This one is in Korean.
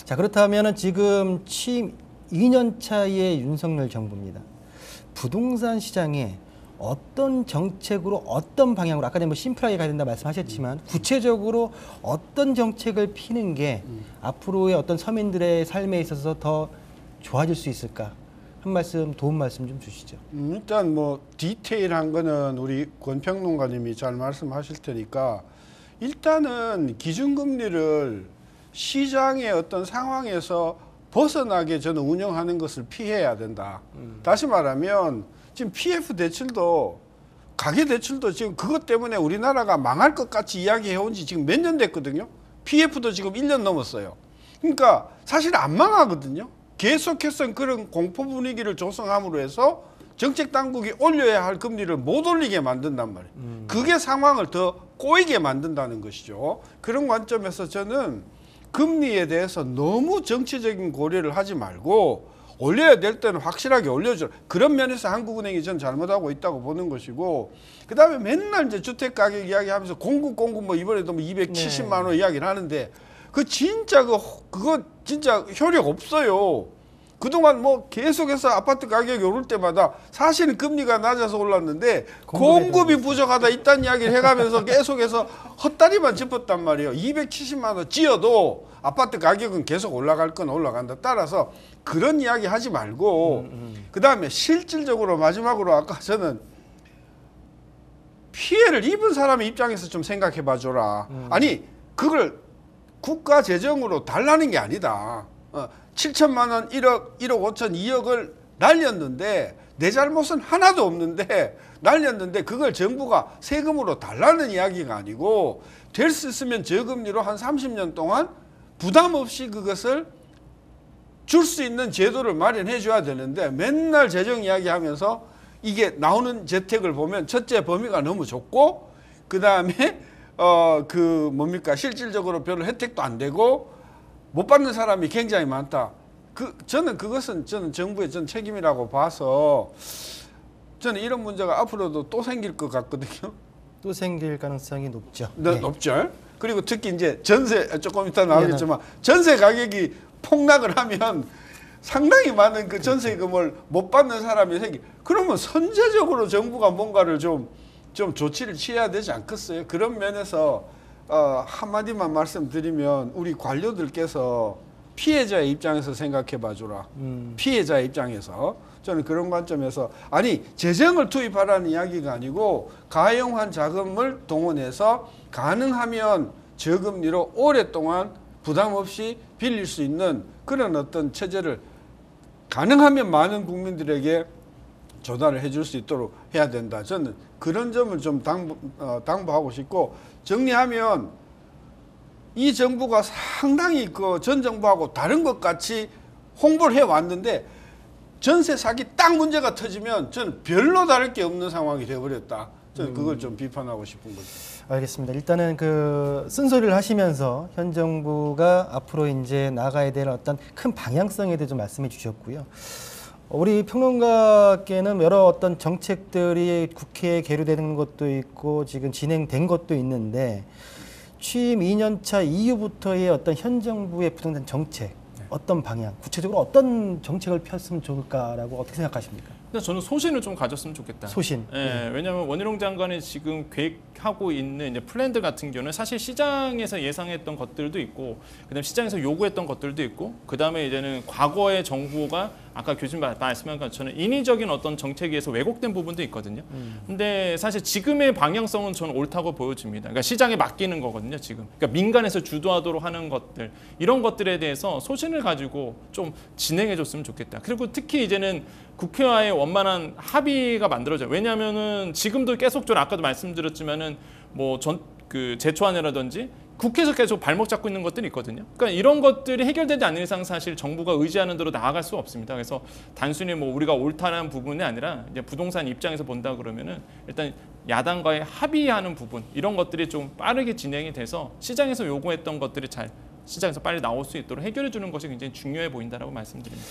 자, 그렇다면 지금 취임 2년 차의 윤석열 정부입니다. 부동산 시장에 어떤 정책으로 어떤 방향으로 아까 뭐 심플하게 가야 된다 말씀하셨지만 구체적으로 어떤 정책을 피는 게 앞으로의 어떤 서민들의 삶에 있어서 더 좋아질 수 있을까? 한 말씀 도움 말씀 좀 주시죠. 일단 뭐 디테일한 거는 우리 권평론가님이 잘 말씀하실 테니까 일단은 기준금리를 시장의 어떤 상황에서 벗어나게 저는 운영하는 것을 피해야 된다. 다시 말하면 지금 PF 대출도 가계 대출도 지금 그것 때문에 우리나라가 망할 것 같이 이야기해온 지 지금 몇 년 됐거든요. PF도 지금 1년 넘었어요. 그러니까 사실 안 망하거든요. 계속해서 그런 공포 분위기를 조성함으로 해서 정책 당국이 올려야 할 금리를 못 올리게 만든단 말이에요. 그게 상황을 더 꼬이게 만든다는 것이죠. 그런 관점에서 저는 금리에 대해서 너무 정치적인 고려를 하지 말고 올려야 될 때는 확실하게 올려줘. 그런 면에서 한국은행이 전 잘못하고 있다고 보는 것이고, 그 다음에 맨날 이제 주택 가격 이야기하면서 공급 뭐 이번에도 뭐 270만 원 이야기를 하는데 그 진짜 그거 진짜 효력 없어요. 그동안 뭐 계속해서 아파트 가격이 오를 때마다 사실은 금리가 낮아서 올랐는데 공급이 부족하다 이딴 이야기를 해가면서 계속해서 헛다리만 짚었단 말이에요. 270만 원 지어도 아파트 가격은 계속 올라갈 건 올라간다. 따라서 그런 이야기 하지 말고 그 다음에 실질적으로 마지막으로 아까 저는 피해를 입은 사람의 입장에서 좀 생각해 봐줘라. 아니 그걸 국가 재정으로 달라는 게 아니다. 7천만 원, 1억, 1억 5천, 2억을 날렸는데 내 잘못은 하나도 없는데 날렸는데 그걸 정부가 세금으로 달라는 이야기가 아니고 될 수 있으면 저금리로 한 30년 동안 부담 없이 그것을 줄 수 있는 제도를 마련해 줘야 되는데 맨날 재정 이야기하면서 이게 나오는 재택을 보면 첫째 범위가 너무 좁고 그 다음에 실질적으로 별로 혜택도 안 되고 못 받는 사람이 굉장히 많다. 저는 그것은 정부의 책임이라고 봐서 저는 이런 문제가 앞으로도 또 생길 것 같거든요. 또 생길 가능성이 높죠. 네. 높죠. 그리고 특히 이제 전세 조금 이따 나오겠지만 전세 가격이 폭락을 하면 상당히 많은 그 전세금을 못 받는 사람이 그러면 선제적으로 정부가 뭔가를 좀 조치를 취해야 되지 않겠어요? 그런 면에서 한마디만 말씀드리면 우리 관료들께서 피해자의 입장에서 생각해 봐주라. 피해자의 입장에서 저는 그런 관점에서 아니 재정을 투입하라는 이야기가 아니고 가용한 자금을 동원해서 가능하면 저금리로 오랫동안 부담 없이 빌릴 수 있는 그런 어떤 체제를 가능하면 많은 국민들에게 조달을 해줄 수 있도록 해야 된다. 저는 그런 점을 좀 당부하고 싶고 정리하면 이 정부가 상당히 그 전 정부하고 다른 것 같이 홍보를 해왔는데 전세 사기 딱 문제가 터지면 저는 별로 다를 게 없는 상황이 되어버렸다. 저는 그걸 좀 비판하고 싶은 거죠. 알겠습니다. 일단은 그 쓴소리를 하시면서 현 정부가 앞으로 이제 나가야 될 어떤 큰 방향성에 대해 좀 말씀해 주셨고요. 우리 평론가께는 여러 어떤 정책들이 국회에 계류되는 것도 있고 지금 진행된 것도 있는데 취임 2년 차 이후부터의 어떤 현 정부의 부동산 정책 어떤 방향, 구체적으로 어떤 정책을 폈으면 좋을까라고 어떻게 생각하십니까? 근데 저는 소신을 좀 가졌으면 좋겠다. 소신. 예, 왜냐하면 원희룡 장관이 지금 계획하고 있는 이제 플랜들 같은 경우는 사실 시장에서 예상했던 것들도 있고, 그다음에 시장에서 요구했던 것들도 있고, 그다음에 이제는 과거의 정부가 아까 교수님 말씀한 것처럼 인위적인 어떤 정책에 의해서 왜곡된 부분도 있거든요. 근데 사실 지금의 방향성은 저는 옳다고 보여집니다. 그러니까 시장에 맡기는 거거든요, 지금. 그러니까 민간에서 주도하도록 하는 것들, 이런 것들에 대해서 소신을 가지고 좀 진행해 줬으면 좋겠다. 그리고 특히 이제는 국회와의 원만한 합의가 만들어져요. 왜냐하면은 지금도 계속 전 아까도 말씀드렸지만은 뭐 제초안이라든지 국회에서 계속 발목 잡고 있는 것들이 있거든요. 그러니까 이런 것들이 해결되지 않는 이상 사실 정부가 의지하는 대로 나아갈 수 없습니다. 그래서 단순히 뭐 우리가 옳다는 부분이 아니라 이제 부동산 입장에서 본다 그러면은 일단 야당과의 합의하는 부분 이런 것들이 좀 빠르게 진행이 돼서 시장에서 요구했던 것들이 잘 시장에서 빨리 나올 수 있도록 해결해 주는 것이 굉장히 중요해 보인다라고 말씀드립니다.